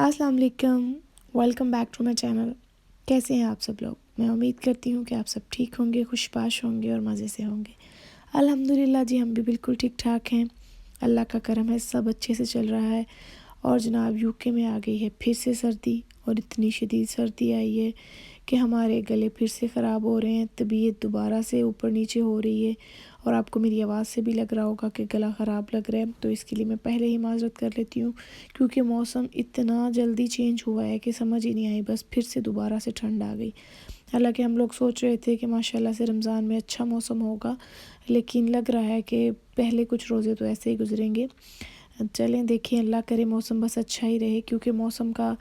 अस्सलाम वालेकुम, welcome back to my channel. कैसे हैं आप सब लोग? मैं उम्मीद करती हूँ कि आप सब ठीक होंगे, खुशबाश होंगे और मज़े से होंगे। अल्हम्दुलिल्लाह जी, हम भी बिल्कुल ठीक ठाक हैं। अल्लाह का करम है, सब अच्छे से चल रहा है। और जनाब यूके में आ गई है फिर से सर्दी, और इतनी शदीद सर्दी आई है कि हमारे गले फिर से ख़राब हो रहे हैं, तबीयत दोबारा से ऊपर नीचे हो रही है। और आपको मेरी आवाज़ से भी लग रहा होगा कि गला ख़राब लग रहा है, तो इसके लिए मैं पहले ही माज़रत कर लेती हूँ, क्योंकि मौसम इतना जल्दी चेंज हुआ है कि समझ ही नहीं आई, बस फिर से दोबारा से ठंड आ गई। हालांकि हम लोग सोच रहे थे कि माशाल्लाह से रमज़ान में अच्छा मौसम होगा, लेकिन लग रहा है कि पहले कुछ रोज़े तो ऐसे ही गुजरेंगे। चलें देखें, अल्लाह करे मौसम बस अच्छा ही रहे, क्योंकि मौसम का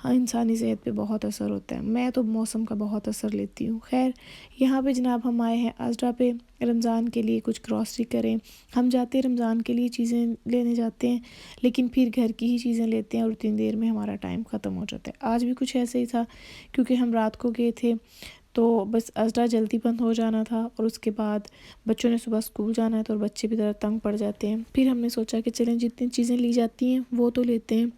इंसानी सेहत पे बहुत असर होता है। मैं तो मौसम का बहुत असर लेती हूँ। खैर, यहाँ पे जनाब हम आए हैं आजरा पे रमज़ान के लिए कुछ ग्रॉसरी करें। हम जाते हैं रमज़ान के लिए चीज़ें लेने जाते हैं, लेकिन फिर घर की ही चीज़ें लेते हैं और उतनी देर में हमारा टाइम ख़त्म हो जाता है। आज भी कुछ ऐसे ही था, क्योंकि हम रात को गए थे, तो बस अजरा जल्दी बंद हो जाना था, और उसके बाद बच्चों ने सुबह स्कूल जाना है, तो बच्चे भी ज़रा तंग पड़ जाते हैं। फिर हमने सोचा कि चलें, जितनी चीज़ें ली जाती हैं वो तो लेते हैं,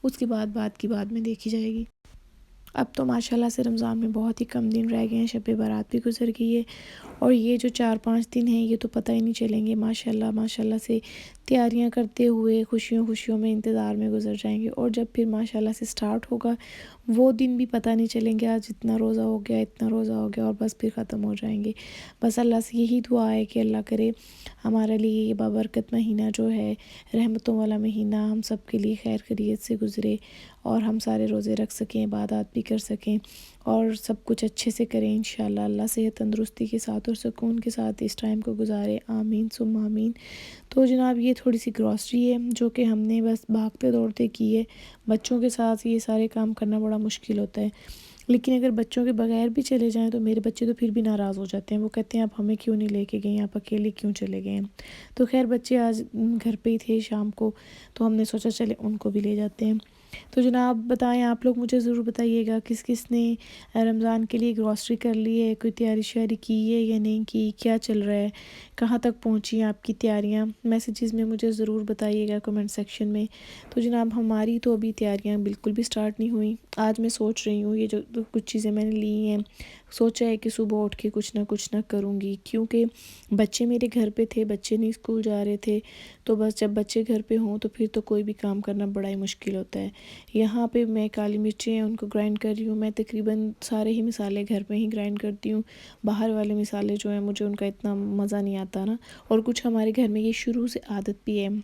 उसके बाद बात की बाद में देखी जाएगी। अब तो माशाल्लाह से रमज़ान में बहुत ही कम दिन रह गए हैं, शब बारात भी गुजर गई है, और ये जो 4-5 दिन हैं ये तो पता ही नहीं चलेंगे। माशाल्लाह माशाल्लाह से तैयारियां करते हुए खुशियों खुशियों में इंतज़ार में गुजर जाएंगे, और जब फिर माशाल्लाह से स्टार्ट होगा वो दिन भी पता नहीं चलेंगे, आज इतना रोज़ा हो गया, इतना रोज़ा हो गया, और बस फिर ख़त्म हो जाएंगे। बस अल्लाह से यही दुआ है कि अल्लाह करे हमारे लिए ये बाबरकत महीना जो है, रहमतों वाला महीना, हम सब के लिए खैर खैरियत से गुज़रे, और हम सारे रोज़े रख सकें, इबादत भी कर सकें, और सब कुछ अच्छे से करें इंशाल्लाह। अल्लाह सेहत तंदुरुस्ती के साथ और सुकून के साथ इस टाइम को गुजारे, आमीन सुम्मा आमीन। तो जनाब ये थोड़ी सी ग्रॉसरी है जो कि हमने बस भागते दौड़ते की है। बच्चों के साथ ये सारे काम करना बड़ा मुश्किल होता है, लेकिन अगर बच्चों के बगैर भी चले जाएं तो मेरे बच्चे तो फिर भी नाराज़ हो जाते हैं। वो कहते हैं आप हमें क्यों नहीं लेके गए, आप अकेले क्यों चले गए हैं। तो खैर बच्चे आज घर पे ही थे शाम को, तो हमने सोचा चले उनको भी ले जाते हैं। तो जनाब बताएं, आप लोग मुझे ज़रूर बताइएगा किस किस ने रमज़ान के लिए ग्रॉसरी कर ली है, कोई तैयारी श्यारी की है या नहीं की, क्या चल रहा है, कहाँ तक पहुँची हैं आपकी तैयारियाँ। मैसेजेस में मुझे ज़रूर बताइएगा कमेंट सेक्शन में। तो जनाब हमारी तो अभी तैयारियाँ बिल्कुल भी स्टार्ट नहीं हुई। आज मैं सोच रही हूँ ये जो कुछ चीज़ें मैंने ली हैं, सोचा है कि सुबह उठ के कुछ ना करूँगी, क्योंकि बच्चे मेरे घर पे थे, बच्चे नहीं स्कूल जा रहे थे, तो बस जब बच्चे घर पे हों तो फिर तो कोई भी काम करना बड़ा ही मुश्किल होता है। यहाँ पे मैं काली मिर्चें हैं उनको ग्राइंड कर रही हूँ। मैं तकरीबन सारे ही मसाले घर में ही ग्राइंड करती हूँ। बाहर वाले मसाले जो हैं मुझे उनका इतना मज़ा नहीं आता ना, और कुछ हमारे घर में ये शुरू से आदत भी है।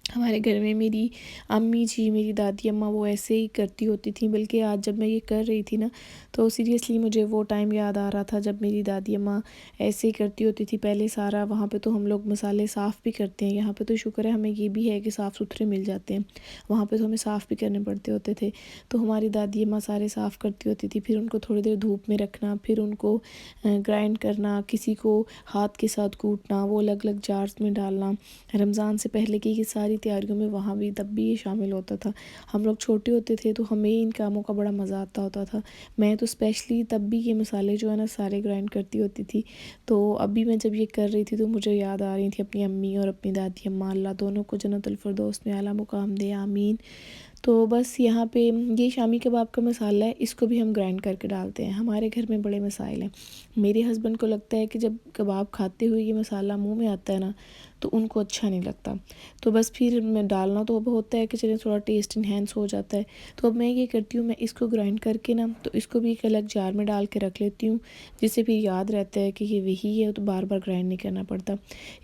हमारे घर में मेरी अम्मी जी, मेरी दादी अम्मा वो ऐसे ही करती होती थी, बल्कि आज जब मैं ये कर रही थी ना, तो सीरियसली मुझे वो टाइम याद आ रहा था जब मेरी दादी अम्मा ऐसे ही करती होती थी पहले सारा। वहाँ पे तो हम लोग मसाले साफ़ भी करते हैं, यहाँ पे तो शुक्र है हमें ये भी है कि साफ़ सुथरे मिल जाते हैं, वहाँ पे तो हमें साफ़ भी करने पड़ते होते थे। तो हमारी दादी अम्मा सारे साफ़ करती होती थी, फिर उनको थोड़ी देर धूप में रखना, फिर उनको ग्राइंड करना, किसी को हाथ के साथ कूटना, वो अलग अलग जार्स में डालना। रमज़ान से पहले की सारी तैयारियों में वहाँ भी तब भी ये शामिल होता था। हम लोग छोटे होते थे तो हमें इन कामों का बड़ा मज़ा आता होता था। मैं तो स्पेशली तब भी ये मसाले जो है ना सारे ग्राइंड करती होती थी। तो अभी मैं जब ये कर रही थी तो मुझे याद आ रही थी अपनी अम्मी और अपनी दादी अम्मा, अल्लाह दोनों को जन्नतुल फिरदौस में आला मुकाम दे, आमीन। तो बस यहाँ पे ये शामी कबाब का मसाला है, इसको भी हम ग्राइंड करके डालते हैं। हमारे घर में बड़े मसाइल हैं। मेरे हस्बैंड को लगता है कि जब कबाब खाते हुए ये मसाला मुंह में आता है ना, तो उनको अच्छा नहीं लगता। तो बस फिर मैं डालना तो अब होता है कि चलिए थोड़ा टेस्ट इन्हेंस हो जाता है। तो अब मैं ये करती हूँ, मैं इसको ग्राइंड करके ना तो इसको भी एक अलग जार में डाल के रख लेती हूँ, जिससे फिर याद रहता है कि ये वही है, तो बार बार ग्राइंड नहीं करना पड़ता।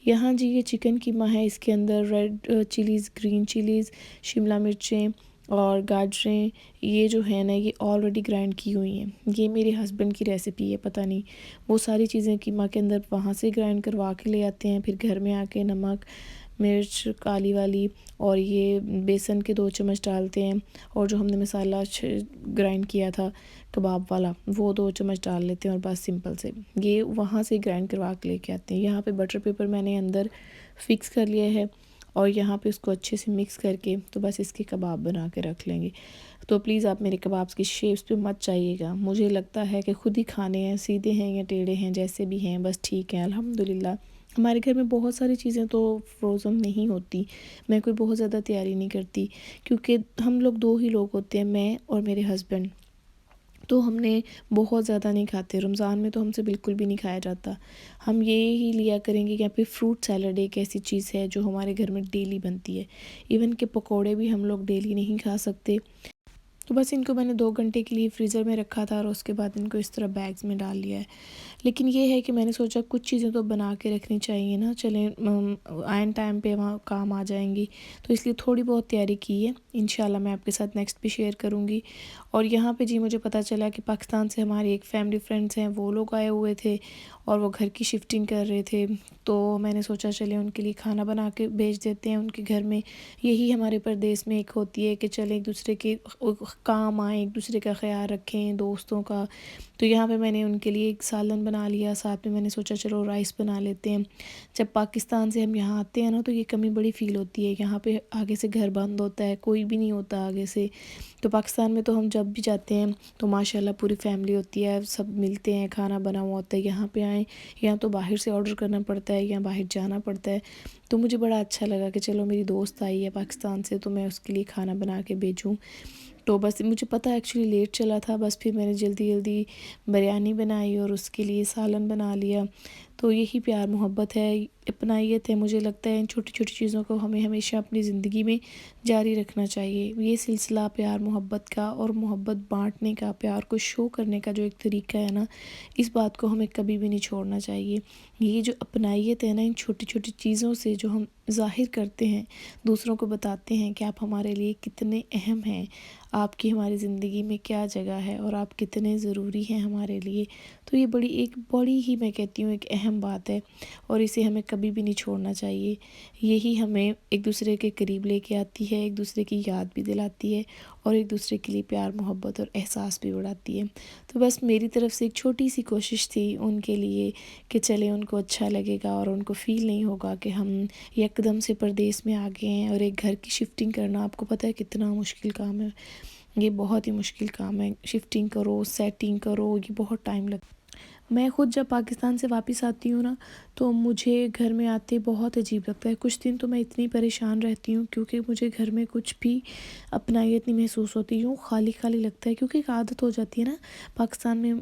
यहाँ जी ये चिकन कीमा है, इसके अंदर red chillies, green chillies, Shimla मिर्चें और गाजरें, ये जो है ना ये ऑलरेडी ग्राइंड की हुई हैं। ये मेरे हस्बैंड की रेसिपी है, पता नहीं वो सारी चीज़ें कीमा के अंदर वहाँ से ग्राइंड करवा के ले आते हैं, फिर घर में आके नमक मिर्च काली वाली और ये बेसन के 2 चम्मच डालते हैं, और जो हमने मसाला ग्राइंड किया था कबाब वाला वो 2 चम्मच डाल लेते हैं, और बस सिंपल से ये वहाँ से ग्राइंड करवा के लेके आते हैं। यहाँ पे बटर पेपर मैंने अंदर फिक्स कर लिया है, और यहाँ पे उसको अच्छे से मिक्स करके तो बस इसके कबाब बना के रख लेंगे। तो प्लीज़ आप मेरे कबाब्स की शेप्स पे मत चाहिएगा, मुझे लगता है कि खुद ही खाने हैं, सीधे हैं या टेढ़े हैं, जैसे भी हैं बस ठीक है अल्हम्दुलिल्लाह। ہمارے گھر میں بہت ساری چیزیں تو فروزن نہیں ہوتی، میں کوئی بہت زیادہ تیاری نہیں کرتی، کیونکہ ہم لوگ 2 ہی لوگ ہوتے ہیں، میں اور میرے ہسبینڈ، تو ہم نے بہت زیادہ نہیں کھاتے، رمضان میں تو ہم سے بالکل بھی نہیں کھایا جاتا۔ ہم یہ ہی لیا کریں گے کہ یہاں پہ فروٹ سیلڈ ایک ایسی چیز ہے جو ہمارے گھر میں ڈیلی بنتی ہے، ایون کہ پکوڑے بھی ہم لوگ ڈیلی نہیں کھا سکتے۔ تو بس ان کو میں نے 2 گھنٹے کے لیے فریزر میں رکھا تھا، اور اس کے بعد ان کو اس طرح بیگز میں ڈال لیا ہے۔ لیکن یہ ہے کہ میں نے سوچا کچھ چیزیں تو بنا کے رکھنی چاہیے نا، چلیں آئین ٹائم پہ وہاں کام آ جائیں گی، تو اس لیے تھوڑی بہت تیاری کی ہے، انشاءاللہ میں آپ کے ساتھ نیکسٹ بھی شیئر کروں گی۔ اور یہاں پہ جی مجھے پتہ چلا کہ پاکستان سے ہماری ایک فیملی فرینڈس ہیں، وہ لوگ آئے ہوئے تھے اور وہ گھر کی شفٹنگ کر رہے تھے، تو میں نے سوچا چلے ان کے لیے کھانا بنا کے بھیج دیتے ہیں ان کے گھر میں۔ یہی ہمارے پردیس میں ایک ہوتی ہے کہ چلے ایک دوسرے کے کام آئیں، ایک دوسرے کا خیال رکھیں، دوستوں کا۔ تو یہاں پہ میں نے ان کے لیے ایک سالن بنا لیا، ساتھ میں نے سوچا چلو رائس بنا لیتے ہیں۔ جب پاکستان سے ہم یہاں آتے ہیں نا تو یہ کمی بڑی فیل ہوتی ہے، یہاں پہ آگے سے گھر بند ہوتا ہے، کوئی بھی نہیں ہوتا آگے سے۔ تو پاکستان میں تو ہم جب بھی جاتے ہیں تو ماشاءاللہ پوری فیملی ہوتی ہے، سب ملتے ہیں، کھانا بنا ہوا ہوتا ہے۔ یہاں پہ آئیں یا تو باہر سے آرڈر کرنا پڑتا ہے یا باہر جانا پڑتا ہے۔ تو مجھے بڑا اچھا لگا کہ چلو میری دوست آئی ہے پاکستان سے تو میں اس کے لیے کھانا بنا کے بھیجوں۔ تو بس مجھے پتہ ایکچولی لیٹ چلا تھا، بس پھر میں نے جلدی جلدی بریانی بنائی اور اس کے لیے سالن بنا لیا۔ تو یہی پیار محبت ہے، اپنائیت ہے، مجھے لگتا ہے ان چھوٹی چھوٹی چیزوں کو ہمیں ہمیشہ اپنی زندگی میں جاری رکھنا چاہیے۔ یہ سلسلہ پیار محبت کا اور محبت بانٹنے کا، پیار کو شو کرنے کا جو ایک طریقہ ہے نا، اس بات کو ہمیں کبھی بھی نہیں چھوڑنا چاہیے۔ یہ جو اپنائیت ہے نا، ان چھوٹی چھوٹی چیزوں سے جو ہم ظاہر کرتے ہیں، دوسروں کو بتاتے ہیں کہ آپ ہمارے لیے کتنے اہم ہیں، آپ کی ہماری زندگی میں کیا جگہ ہے اور آپ کتنے ضروری ہیں ہمارے لیے۔ تو یہ بڑی ہی میں کہتی ہوں ایک اہم بات ہے، اور اسے ہمیں کبھی بھی نہیں چھوڑنا چاہیے۔ یہی ہمیں ایک دوسرے کے قریب لے کے آتی ہے، ایک دوسرے کی یاد بھی دلاتی ہے، اور ایک دوسرے کے لیے پیار محبت اور احساس بھی بڑھاتی ہے۔ تو بس میری طرف سے ایک چھوٹی سی کوشش تھی ان کے لیے کہ چلے ان کو اچھا لگے گا اور ان کو فیل نہیں ہوگا کہ ہم یکدم سے پردیس میں آ گئے ہیں، اور ایک گھر کی شفٹنگ کرنا آپ کو پتہ ہے کتنا مشکل کام ہے، یہ بہت ہی مشکل کام ہے، شفٹنگ کرو، سیٹنگ کرو، یہ بہت ٹائم لگتا ہے۔ میں خود جب پاکستان سے واپس آتی ہوں نا تو مجھے گھر میں آتے بہت عجیب لگتا ہے، کچھ دن تو میں اتنی پریشان رہتی ہوں کیونکہ مجھے گھر میں کچھ بھی اپنائیت نہیں محسوس ہوتی، یوں خالی خالی لگتا ہے، کیونکہ ایک عادت ہو جاتی ہے نا۔ پاکستان میں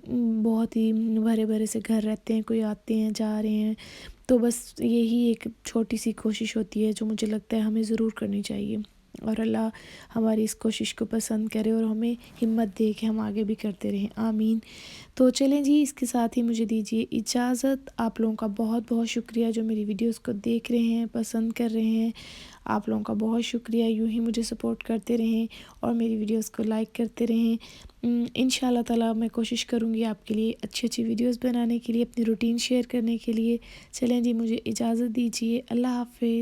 بہت ہی بھرے بھرے سے گھر رہتے ہیں، کوئی آتے ہیں جا رہے ہیں، تو بس یہی ایک چھوٹی سی کوشش ہوتی ہے جو مجھے لگتا ہے ہمیں ضرور کرنی چاہیے، اور اللہ ہماری اس کوشش کو پسند کرے اور ہمیں ہمت دے کہ ہم آگے بھی کرتے رہیں، آمین۔ تو چلیں جی، اس کے ساتھ ہی مجھے دیجیے اجازت۔ آپ لوگوں کا بہت بہت شکریہ جو میری ویڈیوز کو دیکھ رہے ہیں، پسند کر رہے ہیں، آپ لوگوں کا بہت شکریہ، یوں ہی مجھے سپورٹ کرتے رہیں اور میری ویڈیوز کو لائک کرتے رہیں۔ انشاءاللہ تعالی میں کوشش کروں گی آپ کے لیے اچھی اچھی ویڈیوز بنانے کے لیے، اپنی روٹین شیئر کرنے کے لیے۔ چلیں جی، مجھے اجازت دیجیے، اللہ حافظ۔